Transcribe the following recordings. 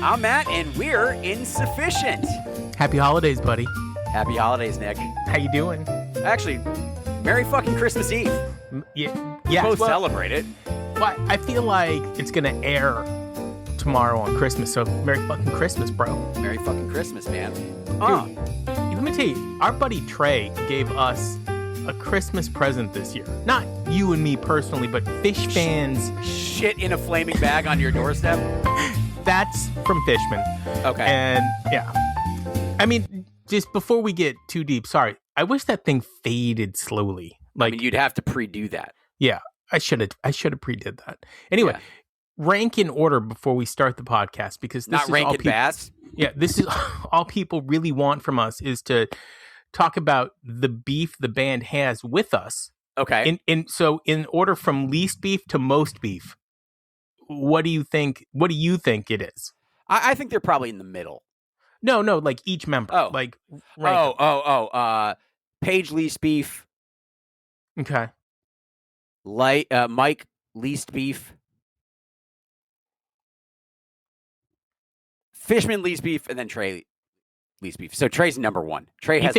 I'm Matt, and we're Insufficient. Happy holidays, buddy. Happy holidays, Nick. How you doing? Actually, Merry fucking Christmas Eve. Yeah. Both celebrate it. Well, I feel like it's gonna air tomorrow on Christmas, so Merry fucking Christmas, bro. Merry fucking Christmas, man. Let me tell you, our buddy Trey gave us a Christmas present this year. Not you and me personally, but fish fans. Shit in a flaming bag on your doorstep? That's from Fishman. Okay. And yeah. I mean, just before we get too deep, sorry. I wish that thing faded slowly. Like, I mean, you'd have to pre-do that. Yeah, I should have pre-did that. Anyway, rank in order before we start the podcast, because this not is rank in bass. Yeah, this is all people really want from us, is to talk about the beef the band has with us. Okay. So in order from least beef to most beef, what do you think it is? I think they're probably in the middle. No, like each member. Oh. Like Paige least beef. Okay. Mike least beef. Fishman least beef, and then Trey least beef. So Trey's number one. Trey has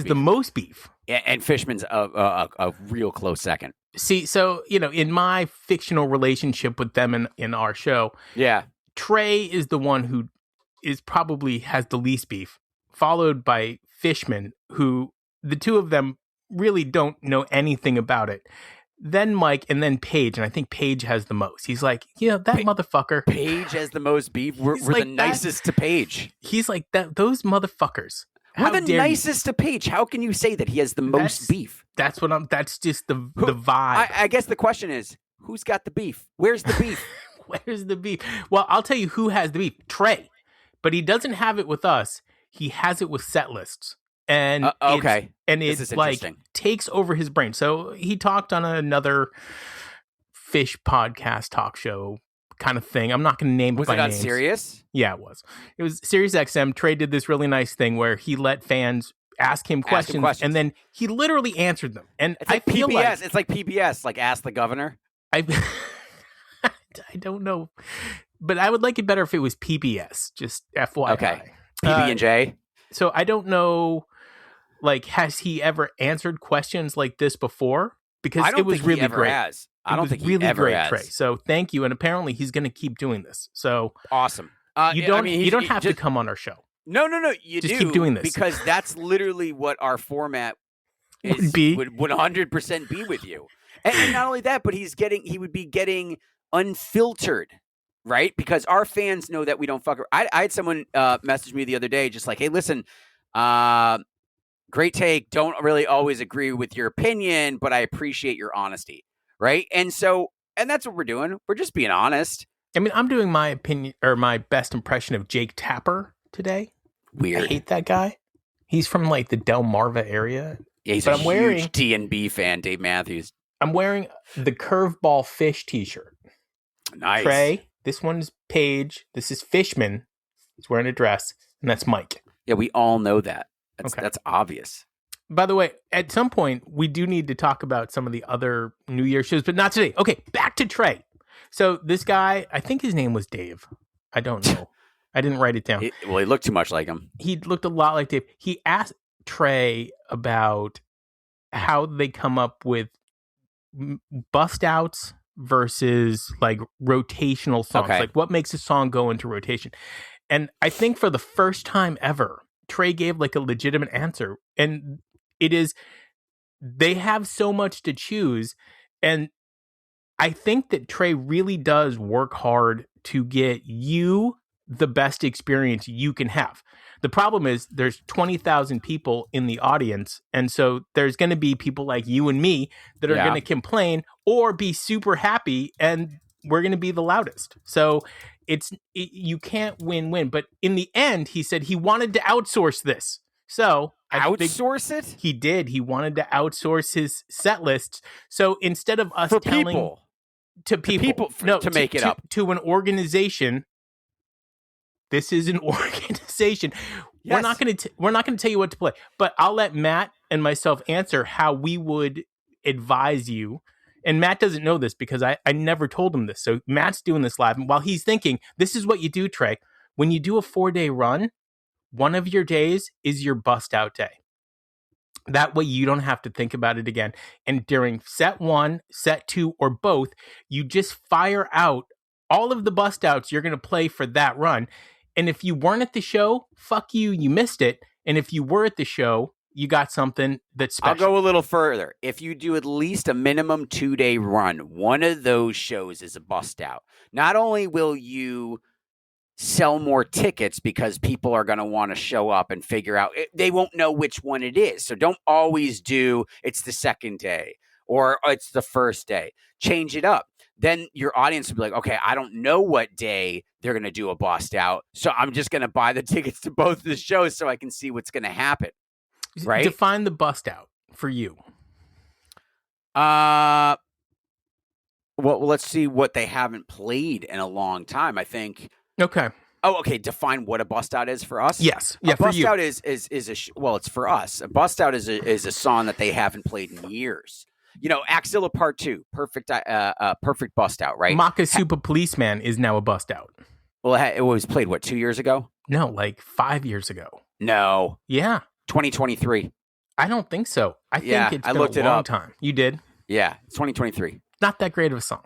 the most beef? Yeah, and Fishman's a real close second. See, so, in my fictional relationship with them in our show, Trey is the one who probably has the least beef, followed by Fishman, who the two of them really don't know anything about it. Then Mike, and then Paige, and I think Paige has the most. He's like, motherfucker. Paige has the most beef. We're like the nicest to Paige. He's like, those motherfuckers. We're the nicest to Paige. How can you say that he has the most beef? That's just the vibe. I guess the question is, who's got the beef? Where's the beef? Where's the beef? Well, I'll tell you who has the beef. Trey. But he doesn't have it with us. He has it with set lists. And it's like takes over his brain. So he talked on another fish podcast talk show kind of thing. I'm not going to name it by names. Was it on Sirius? Yeah, it was. It was Sirius XM. Trey did this really nice thing where he let fans ask him questions, and then he literally answered them. And it's like PBS. It's like PBS, like Ask the Governor. I don't know, but I would like it better if it was PBS. Just FYI. Okay. PB&J. So I don't know. Like, has he ever answered questions like this before? Because it was really great. I don't think he ever has. Trey. So thank you, and apparently he's going to keep doing this. So awesome. You don't have to come on our show. No. You just keep doing this, because that's literally what our format would 100% be with you. And not only that, but he would be getting unfiltered, right? Because our fans know that we don't fuck. I had someone message me the other day, just like, hey, listen. Great take. Don't really always agree with your opinion, but I appreciate your honesty. Right. And that's what we're doing. We're just being honest. I mean, I'm doing my opinion or my best impression of Jake Tapper today. Weird. I hate that guy. He's from like the Delmarva area. Yeah, he's a huge D&B fan, Dave Matthews. I'm wearing the Curveball Fish t-shirt. Nice. Trey, this one's Paige. This is Fishman. He's wearing a dress. And that's Mike. Yeah, we all know that. That's obvious. By the way, at some point, we do need to talk about some of the other New Year shows, but not today. Okay, back to Trey. So this guy, I think his name was Dave. I don't know. I didn't write it down. He looked too much like him. He looked a lot like Dave. He asked Trey about how they come up with bust outs versus like rotational songs. Okay. Like what makes a song go into rotation? And I think for the first time ever, Trey gave like a legitimate answer, and it is, they have so much to choose. And I think that Trey really does work hard to get you the best experience you can have. The problem is there's 20,000 people in the audience. And so there's going to be people like you and me that are going to complain or be super happy, and we're going to be the loudest. So you can't win-win. But in the end, he said he wanted to outsource this. So outsource it? He did. He wanted to outsource his set lists. So instead of us telling people to make it up to an organization, this is an organization. Yes. We're not going to tell you what to play. But I'll let Matt and myself answer how we would advise you. And Matt doesn't know this because I never told him this. So Matt's doing this live. And while he's thinking, this is what you do, Trey. when you do a 4-day run, one of your days is your bust out day. That way you don't have to think about it again. And during set 1, set 2, or both, you just fire out all of the bust outs you're going to play for that run. And if you weren't at the show, fuck you, you missed it. And if you were at the show, you got something that's special. I'll go a little further. If you do at least a minimum 2-day run, one of those shows is a bust out. Not only will you sell more tickets because people are going to want to show up and figure out, they won't know which one it is. So don't always do it's the second day or it's the first day. Change it up. Then your audience will be like, okay, I don't know what day they're going to do a bust out. So I'm just going to buy the tickets to both of the shows so I can see what's going to happen. Right? Define the bust out for you. Well, let's see what they haven't played in a long time. I think. Okay. Oh, okay. Define what a bust out is for us. Yes. Yeah. A bust out is well, it's for us. A bust out is a song that they haven't played in years. You know, Axilla Part 2, perfect bust out, right? Makasupa Policeman is now a bust out. Well, it was played, what, 2 years ago? No, like 5 years ago. No. Yeah. 2023. I don't think so. I think it's been looked a long time. You did? Yeah, it's 2023. Not that great of a song.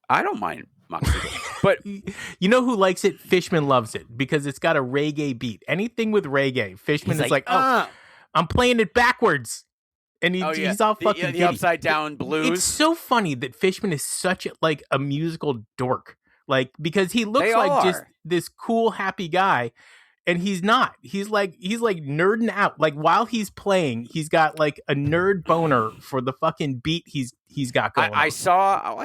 I don't mind Makasupa. But you know who likes it? Fishman loves it because it's got a reggae beat. Anything with reggae, Fishman is like, I'm playing it backwards. And he's all fucking the upside down blues. It's so funny that Fishman is such a musical dork. Like, because he looks just this cool, happy guy, and he's not. He's like nerding out. Like, while he's playing, he's got like a nerd boner for the fucking beat he's got going. I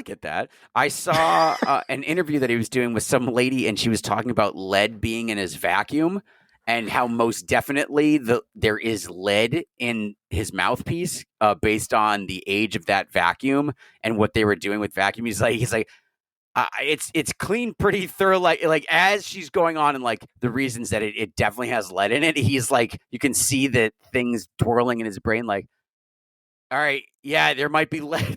get that. I saw an interview that he was doing with some lady, and she was talking about lead being in his vacuum. And how most definitely there is lead in his mouthpiece based on the age of that vacuum and what they were doing with vacuum. He's like, it's clean pretty thorough. Like as she's going on and like the reasons that it definitely has lead in it. He's like, you can see the things twirling in his brain. Like, all right, yeah, there might be lead.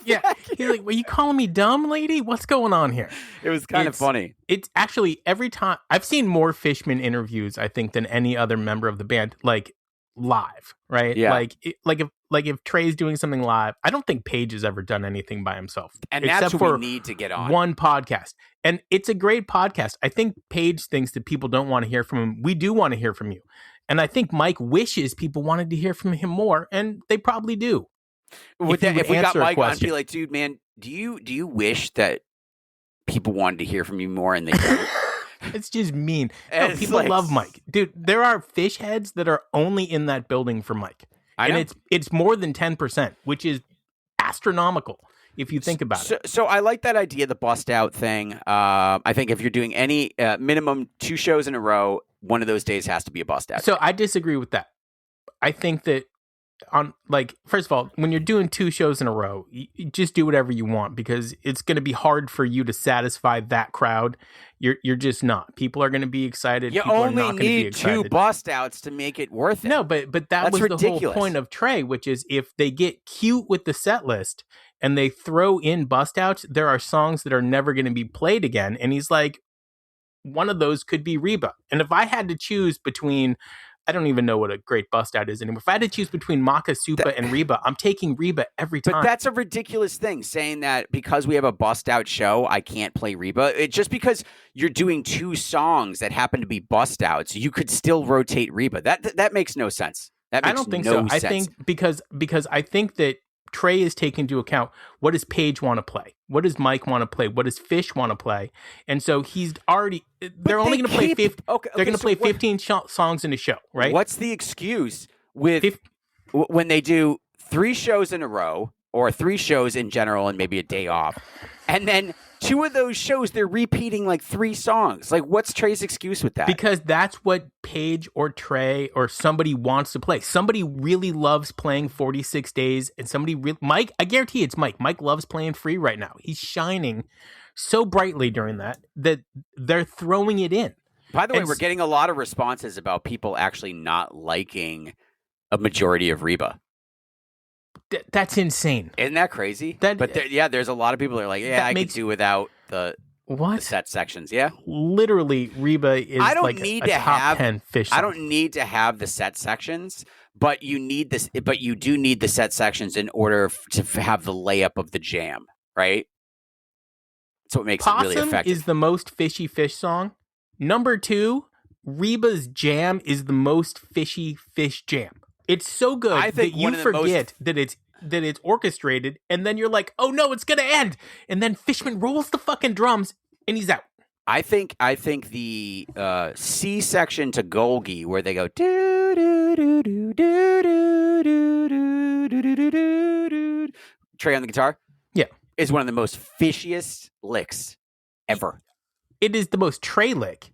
Yeah, he's like, were you calling me dumb, lady? What's going on here? It was kind of funny. It's actually every time I've seen more Fishman interviews, I think, than any other member of the band, like live, right? Yeah. Like if Trey's doing something live, I don't think Paige has ever done anything by himself, and that's what we need to get on. One podcast, and it's a great podcast. I think Paige thinks that people don't want to hear from him. We do want to hear from you. And I think Mike wishes people wanted to hear from him more, and they probably do. If we got Mike on, I'd be like, dude, man, do you wish that people wanted to hear from you more and they don't? It's just mean. No, people love Mike. Dude, there are fish heads that are only in that building for Mike. And it's more than 10%, which is astronomical if you think about it. So I like that idea, the bust out thing. I think if you're doing any minimum 2 shows in a row, one of those days has to be a bust out. So I disagree with that. I think that first of all, when you're doing 2 shows in a row, you just do whatever you want because it's going to be hard for you to satisfy that crowd. You're just not. People are going to be excited. You only need 2 bust outs to make it worth it. No, but that was ridiculous. The whole point of Trey, which is if they get cute with the set list and they throw in bust outs, there are songs that are never going to be played again. And he's like, one of those could be Reba. And if I had to choose between, I don't even know what a great bust out is anymore. If I had to choose between Makasupa and Reba, I'm taking Reba every time. But that's a ridiculous thing, saying that because we have a bust out show, I can't play Reba. It's just because you're doing 2 songs that happen to be bust outs, you could still rotate Reba. That makes no sense. I don't think so. I think because I think that Trey is taking into account what does Paige want to play? What does Mike want to play? What does Fish want to play? And so he's already they're only going to play 50, they're going to play 15 songs in a show, right? What's the excuse with when they do 3 shows in a row or 3 shows in general and maybe a day off? And then 2 of those shows, they're repeating like 3 songs. Like, what's Trey's excuse with that? Because that's what Paige or Trey or somebody wants to play. Somebody really loves playing 46 days, and Mike, I guarantee it's Mike. Mike loves playing free right now. He's shining so brightly during that they're throwing it in. By the way, we're getting a lot of responses about people actually not liking a majority of Reba. That's insane. Isn't that crazy? There's a lot of people that are like, I could do without the What? The set sections, yeah. Literally, Reba is I don't like need a to top have 10 fish song. I don't need to have the set sections, but you need this. But you do need the set sections in order to have the layup of the jam, right? That's what makes it really Possum effective. is the most fishy fish song. Number 2, Reba's Jam is the most fishy fish jam. It's so good that you forget that it's orchestrated, and then you're like, oh no, it's gonna end, and then Fishman rolls the fucking drums and he's out. I think the C section to Golgi, where they go do do do do do do do do do do, Trey on the guitar, yeah, is one of the most fishiest licks ever. It is the most Trey lick,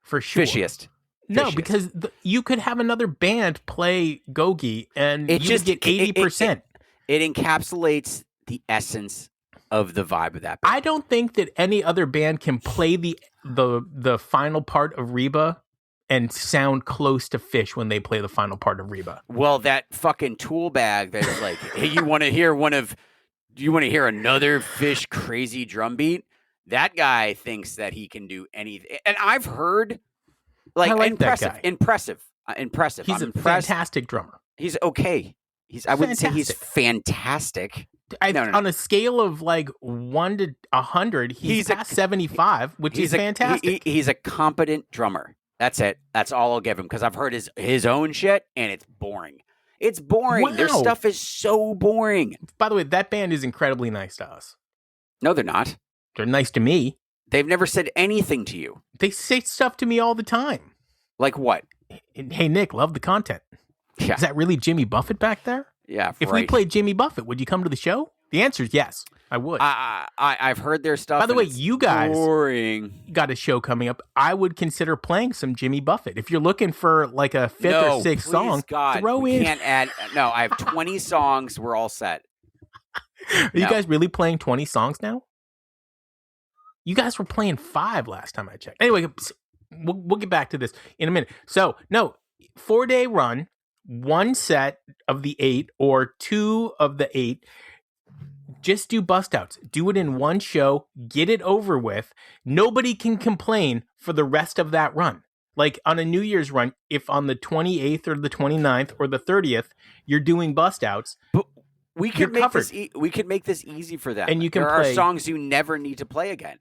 for sure. Fishiest. No, because you could have another band play Golgi and you would get 80%. It encapsulates the essence of the vibe of that band. I don't think that any other band can play the final part of Reba and sound close to Fish when they play the final part of Reba. Well, that fucking tool bag that is like, hey, you want to hear another Fish crazy drum beat? That guy thinks that he can do anything. And I've heard impressive. He's a fantastic drummer. He's okay. I wouldn't say he's fantastic. No. On a scale of like 1 to 100, he's past 75, which is fantastic. He's a competent drummer. That's it. That's all I'll give him, because I've heard his own shit, and it's boring. It's boring. Wow. Their stuff is so boring. By the way, that band is incredibly nice to us. No, they're not. They're nice to me. They've never said anything to you. They say stuff to me all the time. Like what? Hey, Nick, love the content. Yeah. Is that really Jimmy Buffett back there? Yeah, If we played Jimmy Buffett, would you come to the show? The answer is yes, I would. I've heard their stuff. By the way, you guys boring. Got a show coming up. I would consider playing some Jimmy Buffett. If you're looking for like a 5th or 6th song, throw in. Can't add. No, I have 20 songs. We're all set. Are you guys really playing 20 songs now? You guys were playing 5 last time I checked. Anyway, we'll get back to this in a minute. So, no, 4-day run, 1 set of the 8 or 2 of the 8. Just do bust outs. Do it in 1 show. Get it over with. Nobody can complain for the rest of that run. Like on a New Year's run, if on the 28th or the 29th or the 30th, you're doing bust outs. But we could make this. We could make this easy for them. And you can there play are songs you never need to play again.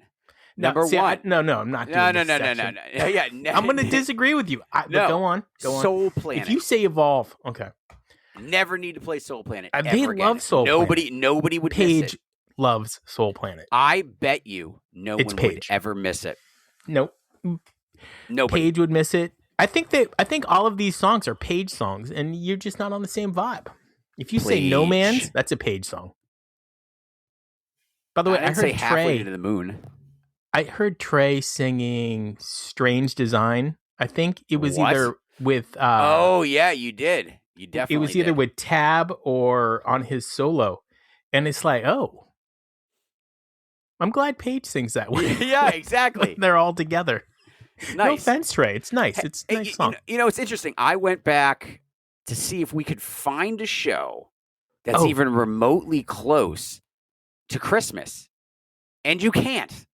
Number 1. I'm not doing this section. No. Yeah, I'm going to disagree with you. But go on. Soul Planet. If you say Evolve, okay. Never need to play Soul Planet. They love Soul Planet. Nobody would Page miss it. Loves Soul Planet. I bet you no one would ever miss it. Nope. Nobody. Page would miss it. I think all of these songs are Page songs, and you're just not on the same vibe. If you say No Man's, that's a Page song. By the way, I heard Halfway to the Moon. I heard Trey singing Strange Design. I think it was either with oh yeah, you did. You definitely It was either with Tab or on his solo. And it's like, oh. I'm glad Paige sings that way. Yeah, exactly. They're all together. Nice. No offense, Trey. It's nice. It's a nice song. You know, it's interesting. I went back to see if we could find a show that's even remotely close to Christmas. And you can't.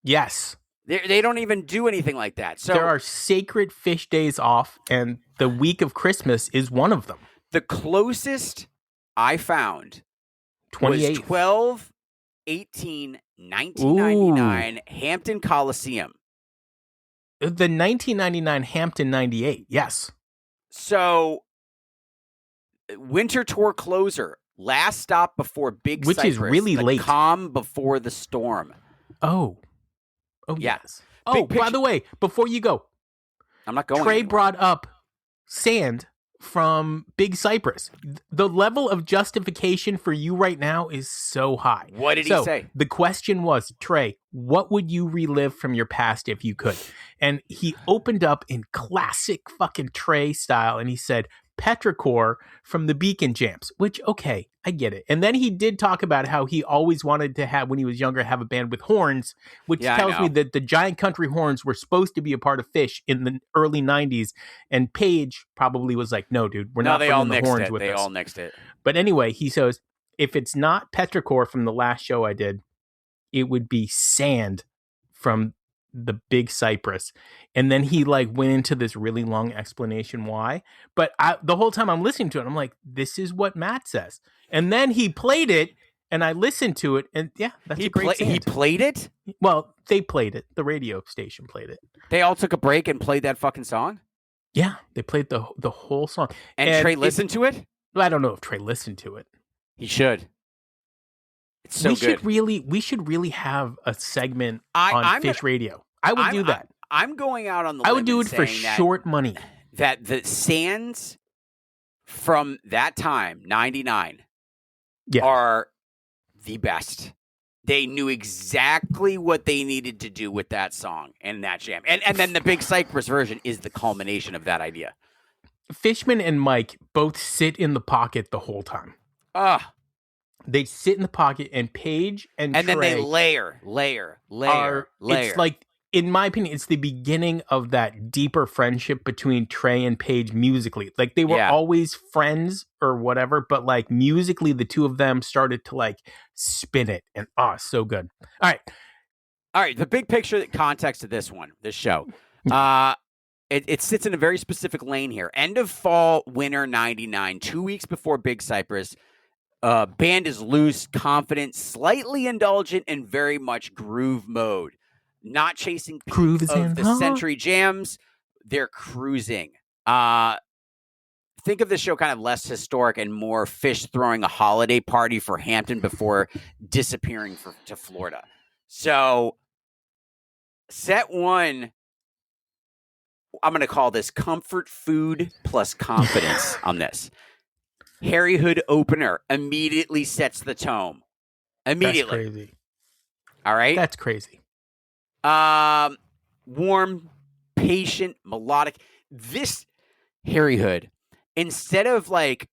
Yes. They don't even do anything like that. So there are sacred fish days off, and the week of Christmas is one of them. The closest I found 28th. was 12, 18, 1999 Hampton Coliseum. The 1999 Hampton 98, yes. So, winter tour closer, last stop before Big Which Cypress, is really late. Calm before the storm. Oh, yeah. Yes. Oh, by the way, before you go, I'm not going. Trey brought up Sand from Big Cypress. The level of justification for you right now is so high. What did he say? The question was, Trey, what would you relive from your past if you could? And he opened up in classic fucking Trey style, and he said, Petrichor from the Beacon Jams, which, okay, I get it. And then he did talk about how he always wanted to have, when he was younger, have a band with horns, which tells me that the giant country horns were supposed to be a part of Fish in the early 90s. And Page probably was like, no, dude, we're not bringing the horns with us. They all nixed it. But anyway, he says, if it's not Petrichor from the last show I did, it would be Sand from the Big Cypress, and then he like went into this really long explanation why. But the whole time I'm listening to it, I'm like, this is what Matt says. And then he played it, and I listened to it, and yeah, that's a great He played it? Well, they played it. The radio station played it. They all took a break and played that fucking song? Yeah, they played the whole song. And Trey listened to it? I don't know if Trey listened to it. He should. It's so good. We should really have a segment on Fish Radio. I would do that. I'm going out on the I limb would do it for short money. That the Sands from that time, 99, are the best. They knew exactly what they needed to do with that song and that jam. And then the Big Cypress version is the culmination of that idea. Fishman and Mike both sit in the pocket the whole time. They sit in the pocket, and Paige and Trey then they layer. It's like, in my opinion, it's the beginning of that deeper friendship between Trey and Paige musically. Like, they were always friends or whatever, but like musically, the two of them started to like spin it, and so good. All right. The big picture, the context of this show, it sits in a very specific lane here. End of fall, winter 99, 2 weeks before Big Cypress. Band is loose, confident, slightly indulgent, and very much groove mode. Not chasing peak of the century jams. They're cruising. Think of the show kind of less historic and more Fish throwing a holiday party for Hampton before disappearing to Florida. So, set one, I'm going to call this comfort food plus confidence on this. Harry Hood opener immediately sets the tone. Immediately. That's crazy. All right? That's crazy. Warm, patient, melodic. This Harry Hood, instead of like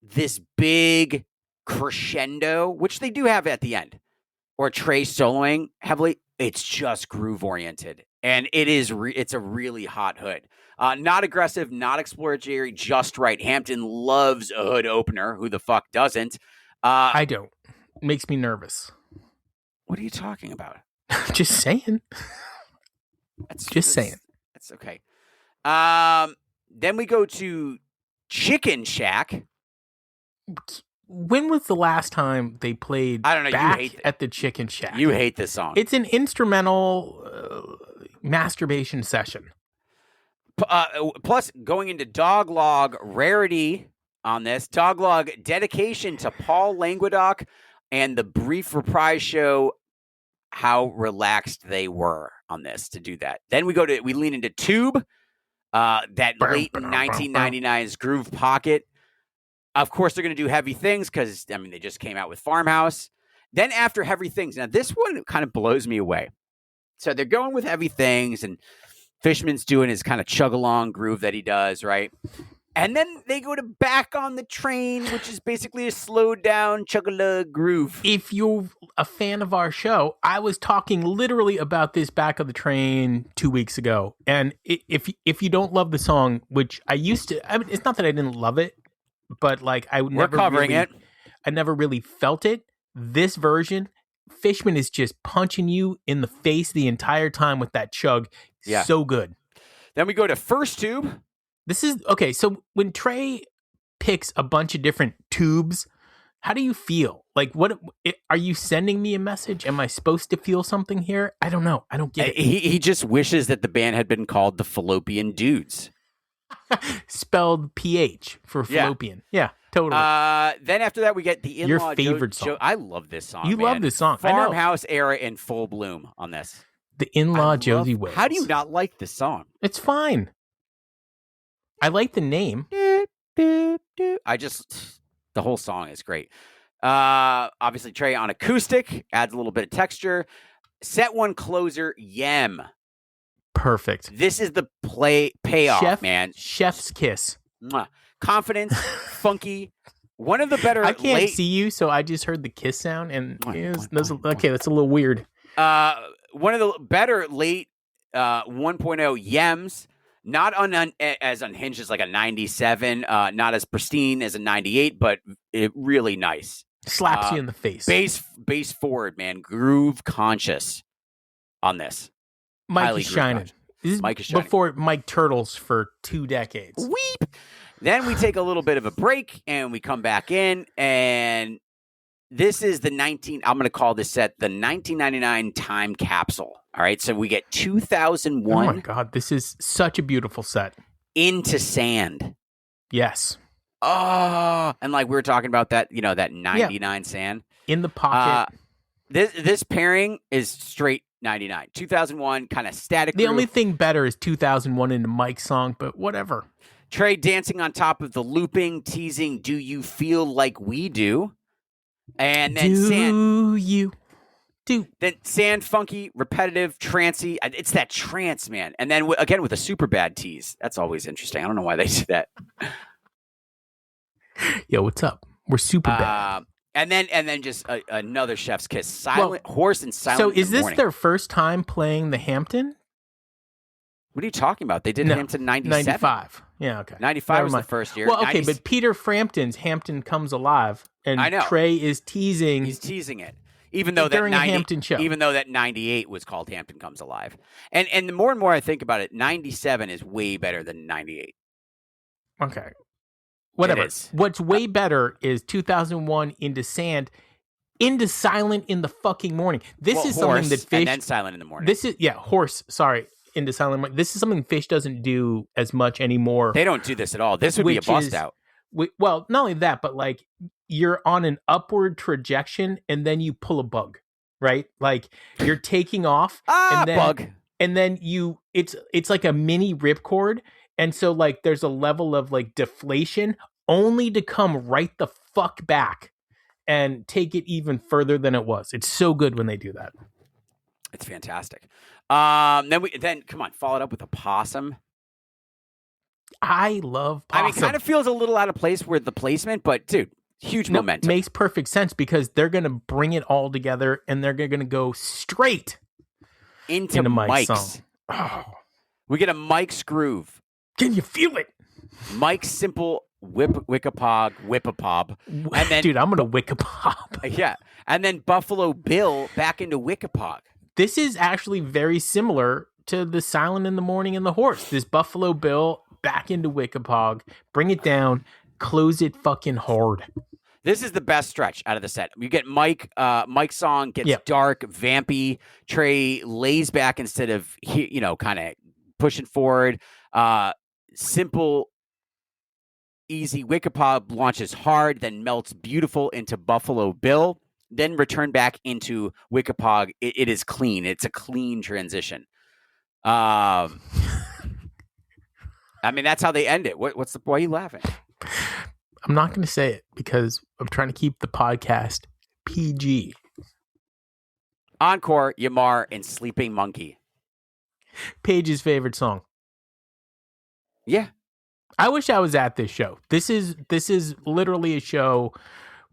this big crescendo, which they do have at the end, or Trey soloing heavily, it's just groove oriented. And it's a really hot hood. Not aggressive, not exploratory, just right. Hampton loves a hood opener. Who the fuck doesn't? I don't. Makes me nervous. What are you talking about? Just saying. Saying. That's okay. Then we go to Chicken Shack. When was the last time they played I don't know, Back at the Chicken Shack? You hate this song. It's an instrumental masturbation session. Plus, going into Doglog rarity on this. Doglog dedication to Paul Languedoc and the brief reprise show how relaxed they were on this to do that. Then we lean into Tube, that late 1999's Groove Pocket. Of course, they're going to do Heavy Things because, they just came out with Farmhouse. Then after Heavy Things, now this one kind of blows me away. So they're going with Heavy Things, and Fishman's doing his kind of chug-along groove that he does, right? And then they go to Back on the Train, which is basically a slowed-down chug-a-lug groove. If you're a fan of our show, I was talking literally about this Back of the Train 2 weeks ago. And if you don't love the song, which I used to... it's not that I didn't love it, but like I never really felt it. This version, Fishman is just punching you in the face the entire time with that chug. Yeah. So good. Then we go to First Tube. This is okay. So when Trey picks a bunch of different tubes, how do you feel? Like, what are you sending me a message? Am I supposed to feel something here? I don't know. I don't get it. He just wishes that the band had been called the Fallopian Dudes. Spelled PH for fallopian. Yeah, totally. Then after that, we get the In-Law. Your favorite song. I love this song. You love this song. Farmhouse era in full bloom on this. The In-Law Josie Wales. How do you not like this song? It's fine. I like the name. The whole song is great. Obviously, Trey on acoustic adds a little bit of texture. Set one closer, Yem. Perfect. This is the payoff, man. Chef's kiss. Mwah. Confidence, funky. One of the better. I can't see you, so I just heard the kiss sound, and that's a little weird. One of the better late 1.0 Yems. Not as unhinged as like a 97, not as pristine as a 98, but it really nice. Slaps you in the face. Bass forward, man. Groove conscious. on this. Mike is shining. Mike is shining. Before Mike Turtles for 2 decades. Weep. Then we take a little bit of a break and we come back in, and this is I'm going to call this set the 1999 time capsule. All right. So we get 2001. Oh my God. This is such a beautiful set. Into Sand. Yes. Oh, and like we were talking about that, that 99 Sand. In the pocket. This pairing is straight 99. 2001, kind of static. The only thing better is 2001 into Mike's song, but whatever. Trey dancing on top of the looping, teasing, "Do you feel like we do?" And then Then Sand, funky, repetitive, trancey. It's that trance, man. And then again with a super bad tease. That's always interesting. I don't know why they do that. Yo, what's up? We're super bad. And then just another chef's kiss. Silent Horse and Silent. So is in the this morning. their first time playing the Hampton? What are you talking about? They did Hampton 97. 95. Yeah, okay. 95 was the first year. Well, okay, but Peter Frampton's Hampton Comes Alive, and I know. Trey is teasing. He's teasing it. Even though during a Hampton show. Even though that 98 was called Hampton Comes Alive. And the more and more I think about it, 97 is way better than 98. Okay. Whatever. What's way better is 2001 Into Sand, Into Silent in the fucking morning. This is something that Fish... And then Silent in the morning. This is... Yeah, Horse. Sorry. Into Silent. This is something Fish doesn't do as much anymore. They don't do this at all. This would be a bust out. Well, not only that, but like you're on an upward trajectory and then you pull a bug, right? Like you're taking off and then bug. And then it's like a mini ripcord. And so like there's a level of like deflation only to come right the fuck back and take it even further than it was. It's so good when they do that. It's fantastic. Then come on, follow it up with a Possum. I love Possum. I mean, it kind of feels a little out of place with the placement, but dude, huge momentum. Makes perfect sense because they're going to bring it all together and they're going to go straight into Mike's song. Oh. We get a Mike's groove. Can you feel it? Mike's simple whip-a-pog. And then, dude, I'm going to wick-a-pop. Yeah. And then Buffalo Bill back into wick-a-pog. This is actually very similar to the Silent in the Morning and the Horse. This Buffalo Bill back into wick-a-pog, bring it down, close it fucking hard. This is the best stretch out of the set. You get Mike's song gets dark, vampy. Trey lays back instead of, kind of pushing forward. Simple, easy wick-a-pog launches hard, then melts beautiful into Buffalo Bill. Then return back into wick-a-pog. It is clean. It's a clean transition. I mean, that's how they end it. Why are you laughing? I'm not going to say it because I'm trying to keep the podcast PG. Encore, Yamar, and Sleeping Monkey. Paige's favorite song. Yeah. I wish I was at this show. This is literally a show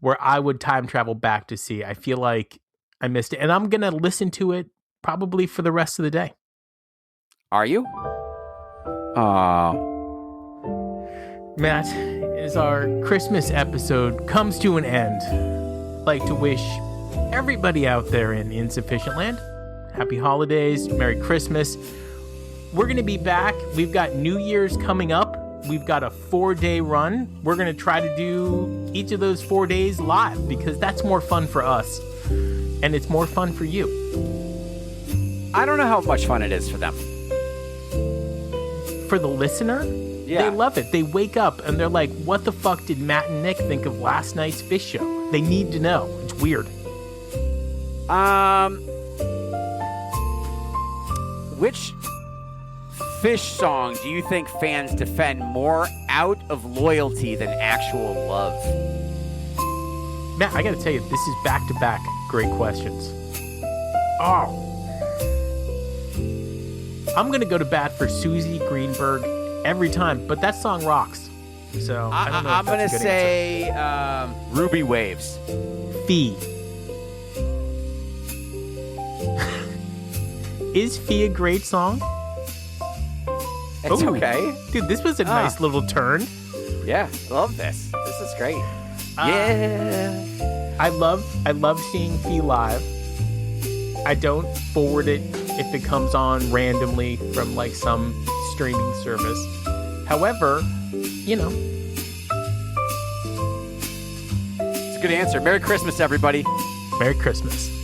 where I would time travel back to see. I feel like I missed it. And I'm going to listen to it probably for the rest of the day. Are you? Matt, as our Christmas episode comes to an end, I'd like to wish everybody out there in Insufficient Land happy holidays, Merry Christmas. We're going to be back. We've got New Year's coming up. We've got a 4-day run. We're going to try to do each of those 4 days live because that's more fun for us. And it's more fun for you. I don't know how much fun it is for them. For the listener, they love it. They wake up and they're like, what the fuck did Matt and Nick think of last night's Fish show? They need to know. It's weird. Which Fish song do you think fans defend more out of loyalty than actual love? Matt, I gotta tell you, this is back-to-back great questions. Oh. I'm gonna go to bat for Susie Greenberg every time, but that song rocks. So I don't know. I'm gonna say Ruby Waves. Fee. Is Fee a great song? It's okay. Dude, this was a nice little turn. Yeah, love this. This is great. Yeah. I love seeing Fee live. I don't forward it if it comes on randomly from like some streaming service. However, you know. It's a good answer. Merry Christmas, everybody. Merry Christmas.